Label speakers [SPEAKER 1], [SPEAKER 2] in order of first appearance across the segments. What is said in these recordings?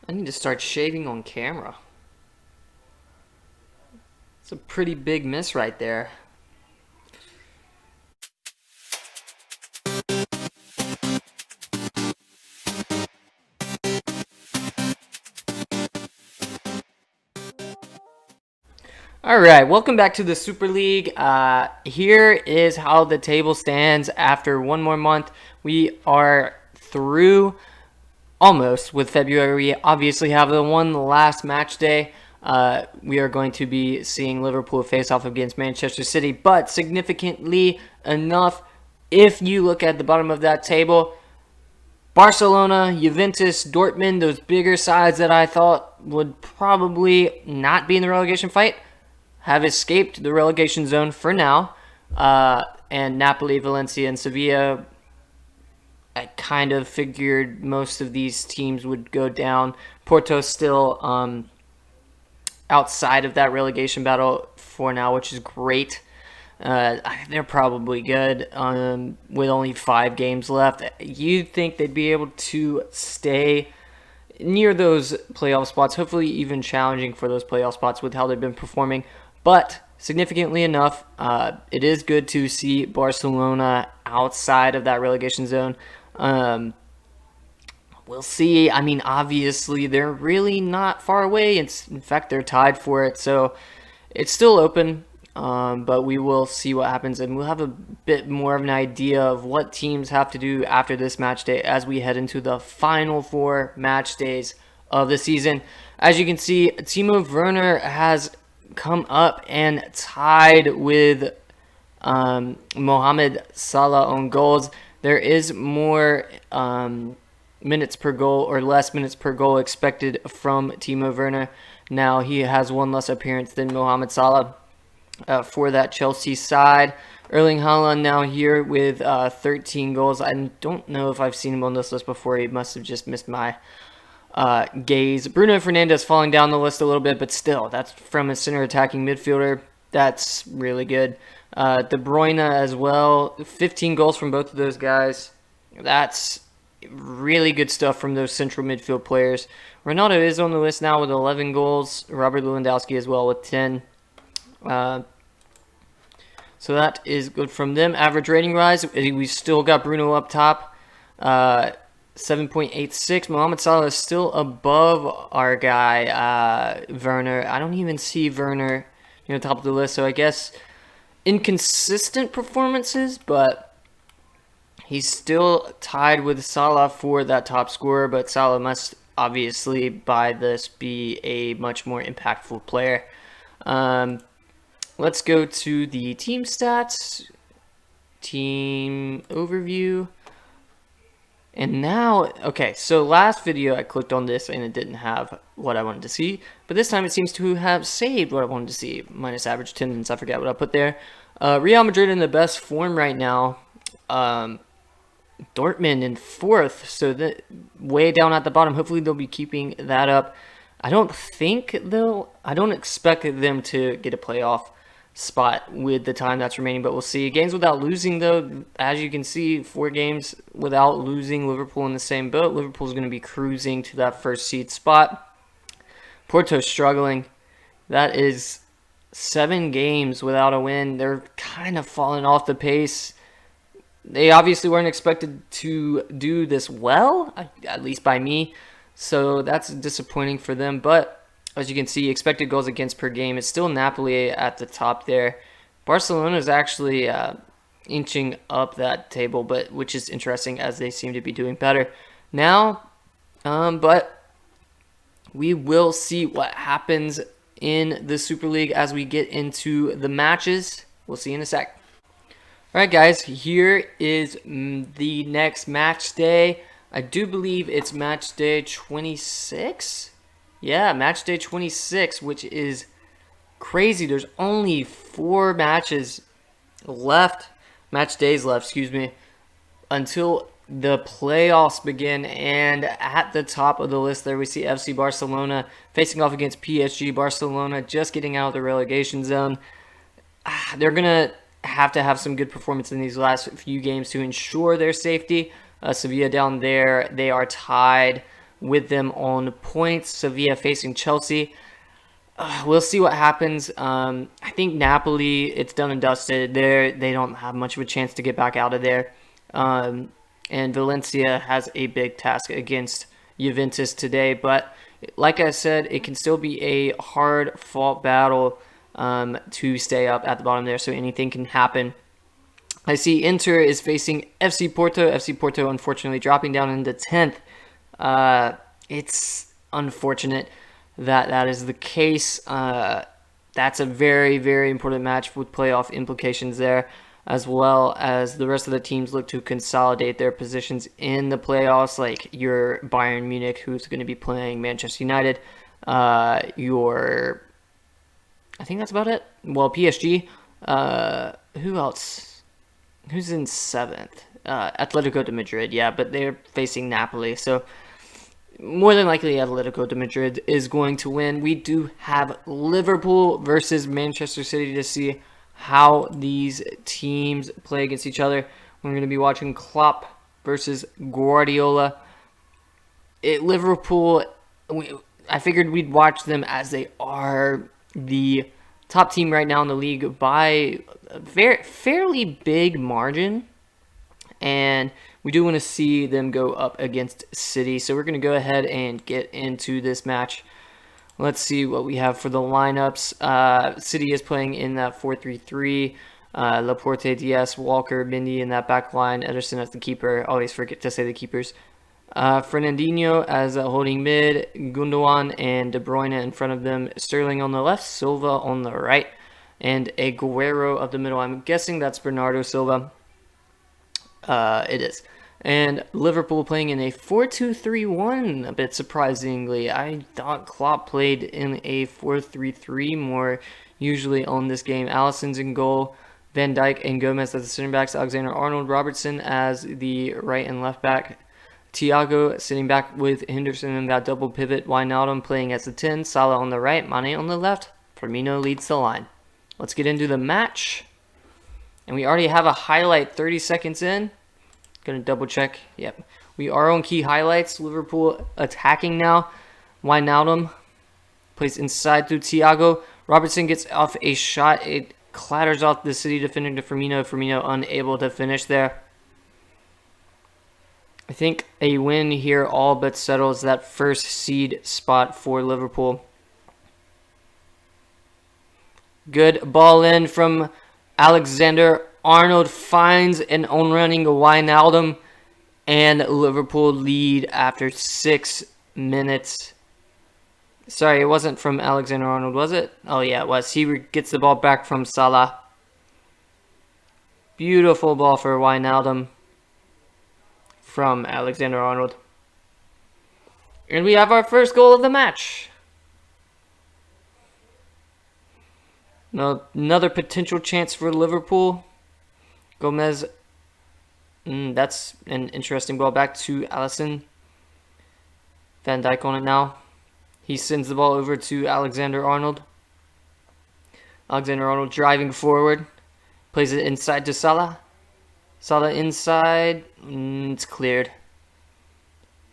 [SPEAKER 1] I need to start shaving on camera. It's a pretty big miss right there. All right, welcome back to the Super League. Here is how the table stands after one more month. We are through almost with February. We obviously have the one last match day. We are going to be seeing Liverpool face off against Manchester City, but significantly enough, if you look at the bottom of that table, Barcelona, Juventus, Dortmund, those bigger sides that I thought would probably not be in the relegation fight, have escaped the relegation zone for now. And Napoli, Valencia, and Sevilla, I kind of figured most of these teams would go down. Porto's still outside of that relegation battle for now, which is great. They're probably good with only 5 games left. You'd think they'd be able to stay near those playoff spots, hopefully even challenging for those playoff spots with how they've been performing. But significantly enough, it is good to see Barcelona outside of that relegation zone. We'll see. I mean, obviously, they're really not far away. In fact, they're tied for it. So it's still open, but we will see what happens. And we'll have a bit more of an idea of what teams have to do after this match day as we head into the final 4 match days of the season. As you can see, Timo Werner has come up and tied with Mohamed Salah on goals. There is more minutes per goal or less minutes per goal expected from Timo Werner. Now he has one less appearance than Mohamed Salah for that Chelsea side. Erling Haaland now here with 13 goals. I don't know if I've seen him on this list before. He must have just missed my gaze. Bruno Fernandes falling down the list a little bit, but still, that's from a center attacking midfielder. That's really good. De Bruyne as well. 15 goals from both of those guys. That's really good stuff from those central midfield players. Ronaldo is on the list now with 11 goals. Robert Lewandowski as well with 10. So that is good from them. Average rating rise, we still got Bruno up top. 7.86. Mohamed Salah is still above our guy, Werner. I don't even see Werner top of the list. So I guess inconsistent performances, but he's still tied with Salah for that top scorer. But Salah must obviously, by this, be a much more impactful player. Let's go to the team stats, team overview. And now, okay, so last video I clicked on this and it didn't have what I wanted to see. But this time it seems to have saved what I wanted to see. Minus average attendance, I forgot what I put there. Real Madrid in the best form right now. Dortmund in 4th, so that way down at the bottom. Hopefully they'll be keeping that up. I don't expect them to get a playoff spot with the time that's remaining, but we'll see. Games without losing, though, as you can see, 4 games without losing. Liverpool in the same boat. Liverpool's going to be cruising to that first seed spot. Porto's struggling. That is 7 games without a win. They're kind of falling off the pace. They obviously weren't expected to do this well, at least by me, so that's disappointing for them. But as you can see, expected goals against per game, it's still Napoli at the top there. Barcelona is actually inching up that table, but which is interesting as they seem to be doing better now. But we will see what happens in the Super League as we get into the matches. We'll see in a sec. All right, guys, here is the next match day. I do believe it's match day 26. Yeah, match day 26, which is crazy. There's only 4 matches left, match days left, excuse me, until the playoffs begin. And at the top of the list there, we see FC Barcelona facing off against PSG. Barcelona just getting out of the relegation zone. They're going to have some good performance in these last few games to ensure their safety. Sevilla down there, they are tied with them on points. Sevilla facing Chelsea. We'll see what happens. I think Napoli, it's done and dusted. They don't have much of a chance to get back out of there. And Valencia has a big task against Juventus today. But like I said, it can still be a hard-fought battle to stay up at the bottom there, so anything can happen. I see Inter is facing FC Porto. FC Porto, unfortunately, dropping down into 10th. It's unfortunate that is the case. That's a very, very important match with playoff implications there, as well as the rest of the teams look to consolidate their positions in the playoffs, like your Bayern Munich, who's going to be playing Manchester United, I think that's about it. Well, PSG, who else? Who's in 7th? Atletico de Madrid, yeah, but they're facing Napoli, so more than likely Atletico de Madrid is going to win. We do have Liverpool versus Manchester City to see how these teams play against each other. We're going to be watching Klopp versus Guardiola. Liverpool, I figured we'd watch them as they are the top team right now in the league by a fairly big margin. And we do want to see them go up against City. So we're going to go ahead and get into this match. Let's see what we have for the lineups. City is playing in that 4-3-3. Laporte, Diaz, Walker, Mendy in that back line. Ederson as the keeper. Always forget to say the keepers. Fernandinho as a holding mid. Gundogan and De Bruyne in front of them. Sterling on the left. Silva on the right. And Aguero up the middle. I'm guessing that's Bernardo Silva. It is. And Liverpool playing in a 4-2-3-1, a bit surprisingly. I thought Klopp played in a 4-3-3 more usually on this game. Alisson's in goal, Van Dijk and Gomez as the center backs, Alexander-Arnold, Robertson as the right and left back, Thiago sitting back with Henderson in that double pivot, Wijnaldum playing as the 10, Salah on the right, Mane on the left, Firmino leads the line. Let's get into the match. And we already have a highlight 30 seconds in. Gonna double check. Yep. We are on key highlights. Liverpool attacking now. Wijnaldum plays inside through Thiago. Robertson gets off a shot. It clatters off the City defender to Firmino. Firmino unable to finish there. I think a win here all but settles that first seed spot for Liverpool. Good ball in from Alexander-Arnold, finds an on-running Wijnaldum, and Liverpool lead after 6 minutes. Sorry, it wasn't from Alexander-Arnold, was it? Oh yeah, it was. He gets the ball back from Salah. Beautiful ball for Wijnaldum from Alexander-Arnold. And we have our first goal of the match. Another potential chance for Liverpool. Gomez, that's an interesting ball back to Alisson. Van Dijk on it now. He sends the ball over to Alexander-Arnold. Alexander-Arnold driving forward. Plays it inside to Salah. Salah inside. It's cleared.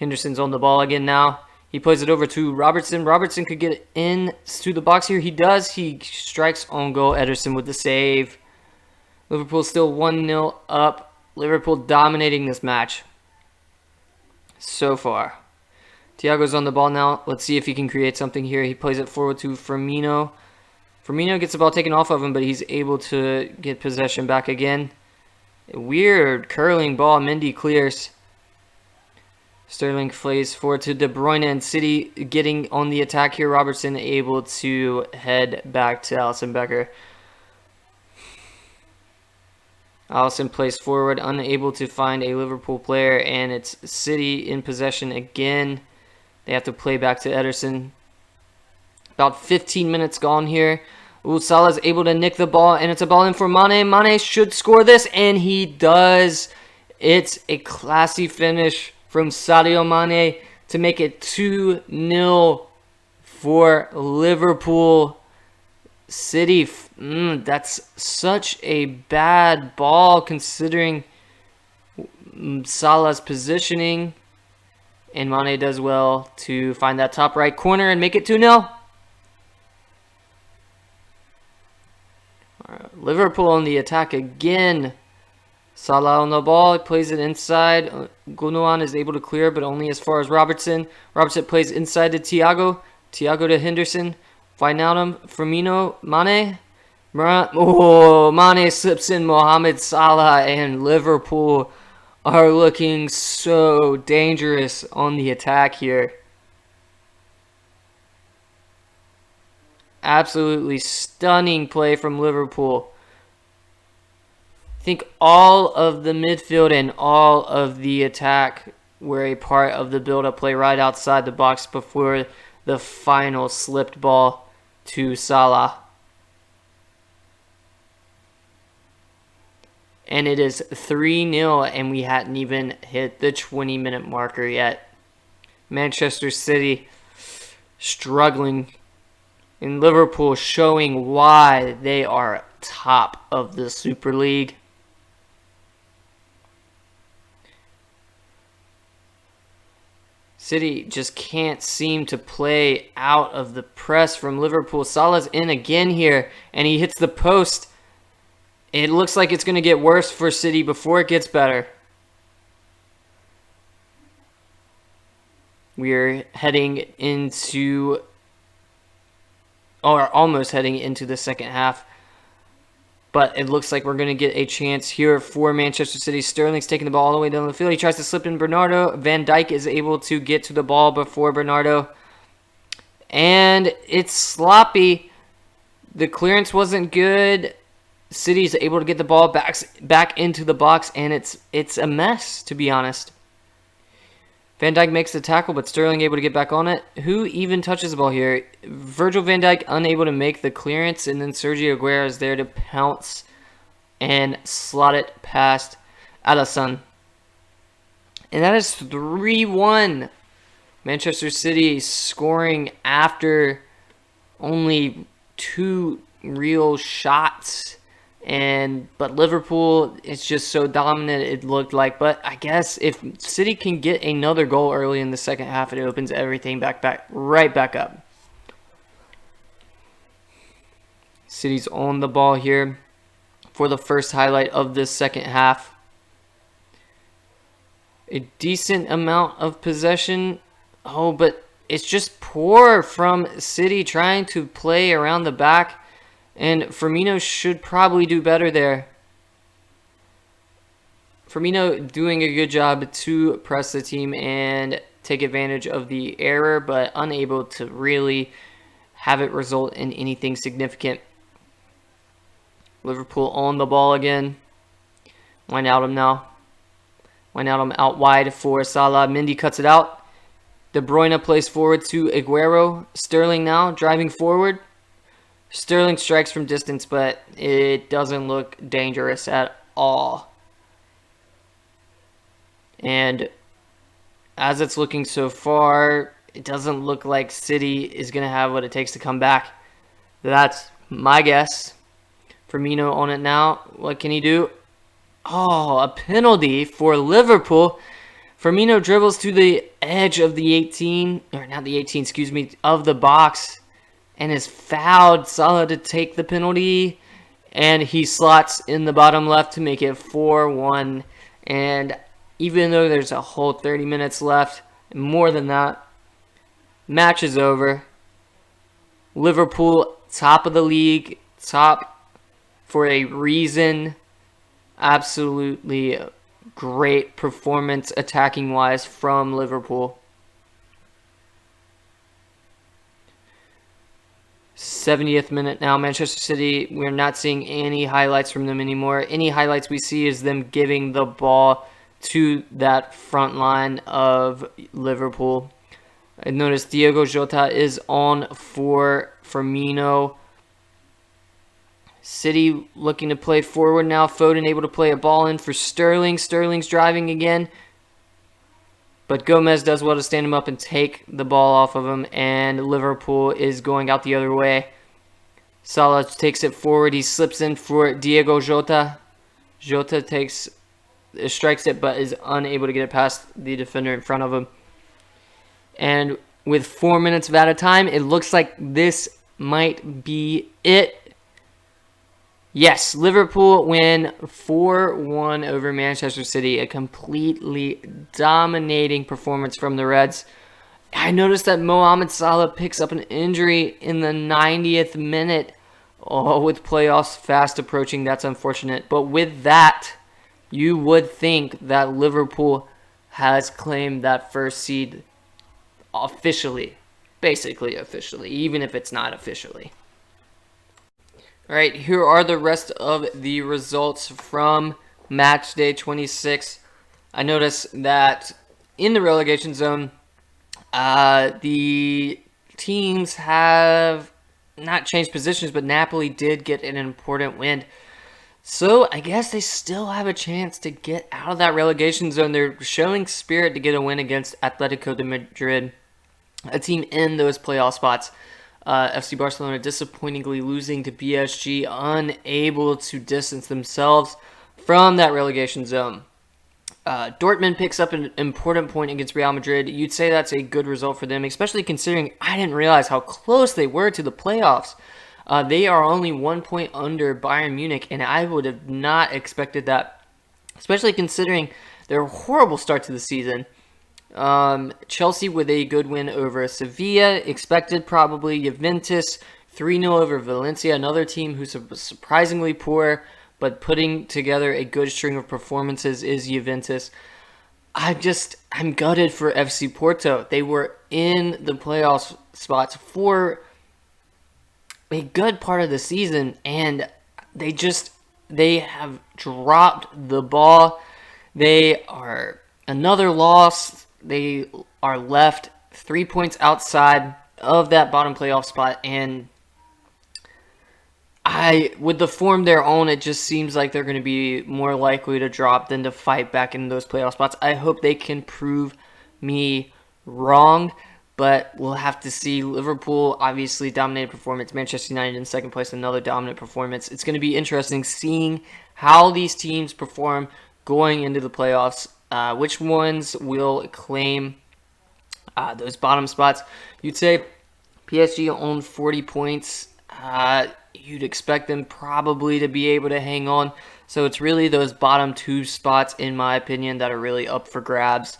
[SPEAKER 1] Henderson's on the ball again now. He plays it over to Robertson. Robertson could get in to the box here. He does. He strikes on goal. Ederson with the save. Liverpool still 1-0 up. Liverpool dominating this match so far. Thiago's on the ball now. Let's see if he can create something here. He plays it forward to Firmino. Firmino gets the ball taken off of him, but he's able to get possession back again. A weird curling ball. Mendy clears. Sterling plays forward to De Bruyne, and City getting on the attack here. Robertson able to head back to Alisson Becker. Alisson plays forward, unable to find a Liverpool player, and it's City in possession again. They have to play back to Ederson. About 15 minutes gone here. Salah's able to nick the ball, and it's a ball in for Mane. Mane should score this, and he does. It's a classy finish from Sadio Mane to make it 2-0 for Liverpool. City, that's such a bad ball considering Salah's positioning. And Mane does well to find that top right corner and make it 2-0. Liverpool on the attack again. Salah on the ball, plays it inside. Gundogan is able to clear, but only as far as Robertson. Robertson plays inside to Thiago. Thiago to Henderson. Wijnaldum, Firmino, Mane. Mane slips in Mohamed Salah, and Liverpool are looking so dangerous on the attack here. Absolutely stunning play from Liverpool. I think all of the midfield and all of the attack were a part of the build-up play right outside the box before the final slipped ball to Salah. And it is 3-0, and we hadn't even hit the 20-minute marker yet. Manchester City struggling, and Liverpool showing why they are top of the Super League. City just can't seem to play out of the press from Liverpool. Salah's in again here, and he hits the post. It looks like it's going to get worse for City before it gets better. We're heading into, or almost heading into the second half. But it looks like we're going to get a chance here for Manchester City. Sterling's taking the ball all the way down the field. He tries to slip in Bernardo. Van Dijk is able to get to the ball before Bernardo. And it's sloppy. The clearance wasn't good. City's able to get the ball back into the box, and it's a mess, to be honest. Van Dijk makes the tackle, but Sterling able to get back on it. Who even touches the ball here? Virgil van Dijk unable to make the clearance, and then Sergio Aguero is there to pounce and slot it past Alisson. And that is 3-1. Manchester City scoring after only 2 real shots. But Liverpool, it's just so dominant, it looked like. But I guess if City can get another goal early in the second half, it opens everything right back up. City's on the ball here for the first highlight of this second half. A decent amount of possession. Oh, but it's just poor from City trying to play around the back. And Firmino should probably do better there. Firmino doing a good job to press the team and take advantage of the error, but unable to really have it result in anything significant. Liverpool on the ball again. Wijnaldum now. Wijnaldum out wide for Salah. Mendy cuts it out. De Bruyne plays forward to Aguero. Sterling now driving forward. Sterling strikes from distance, but it doesn't look dangerous at all. And as it's looking so far, it doesn't look like City is going to have what it takes to come back. That's my guess. Firmino on it now. What can he do? Oh, a penalty for Liverpool. Firmino dribbles to the edge of the 18, or not the 18, excuse me, of the box. And is fouled. Salah to take the penalty. And he slots in the bottom left to make it 4-1. And even though there's a whole 30 minutes left, more than that, match is over. Liverpool, top of the league, top for a reason. Absolutely great performance attacking-wise from Liverpool. 70th minute now, Manchester City, we're not seeing any highlights from them anymore. Any highlights we see is them giving the ball to that front line of Liverpool. I noticed Diogo Jota is on for Firmino. City looking to play forward now. Foden able to play a ball in for Sterling. Sterling's driving again. But Gomez does well to stand him up and take the ball off of him. And Liverpool is going out the other way. Salah takes it forward. He slips in for Diogo Jota. Jota strikes it but is unable to get it past the defender in front of him. And with 4 minutes of added time, it looks like this might be it. Yes, Liverpool win 4-1 over Manchester City. A completely dominating performance from the Reds. I noticed that Mohamed Salah picks up an injury in the 90th minute. Oh, with playoffs fast approaching, that's unfortunate. But with that, you would think that Liverpool has claimed that first seed officially. Basically officially, even if it's not officially. All right, here are the rest of the results from match day 26. I noticed that in the relegation zone, the teams have not changed positions, but Napoli did get an important win. So I guess they still have a chance to get out of that relegation zone. They're showing spirit to get a win against Atletico de Madrid, a team in those playoff spots. FC Barcelona disappointingly losing to PSG, unable to distance themselves from that relegation zone. Dortmund picks up an important point against Real Madrid. You'd say that's a good result for them, especially considering I didn't realize how close they were to the playoffs. They are only 1 point under Bayern Munich, and I would have not expected that, especially considering their horrible start to the season. Chelsea with a good win over Sevilla, expected probably. Juventus 3-0 over Valencia, another team who's surprisingly poor, but putting together a good string of performances is Juventus. I'm gutted for FC Porto. They were in the playoff spots for a good part of the season, and they have dropped the ball. They are another loss. They are left 3 points outside of that bottom playoff spot, and with the form they're on, it just seems like they're going to be more likely to drop than to fight back in those playoff spots. I hope they can prove me wrong, but we'll have to see. Liverpool, obviously, dominated performance. Manchester United in second place, another dominant performance. It's going to be interesting seeing how these teams perform going into the playoffs. Which ones will claim those bottom spots? You'd say PSG owned 40 points. You'd expect them probably to be able to hang on. So it's really those bottom two spots, in my opinion, that are really up for grabs.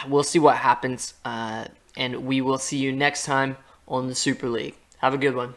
[SPEAKER 1] We'll see what happens, and we will see you next time on the Super League. Have a good one.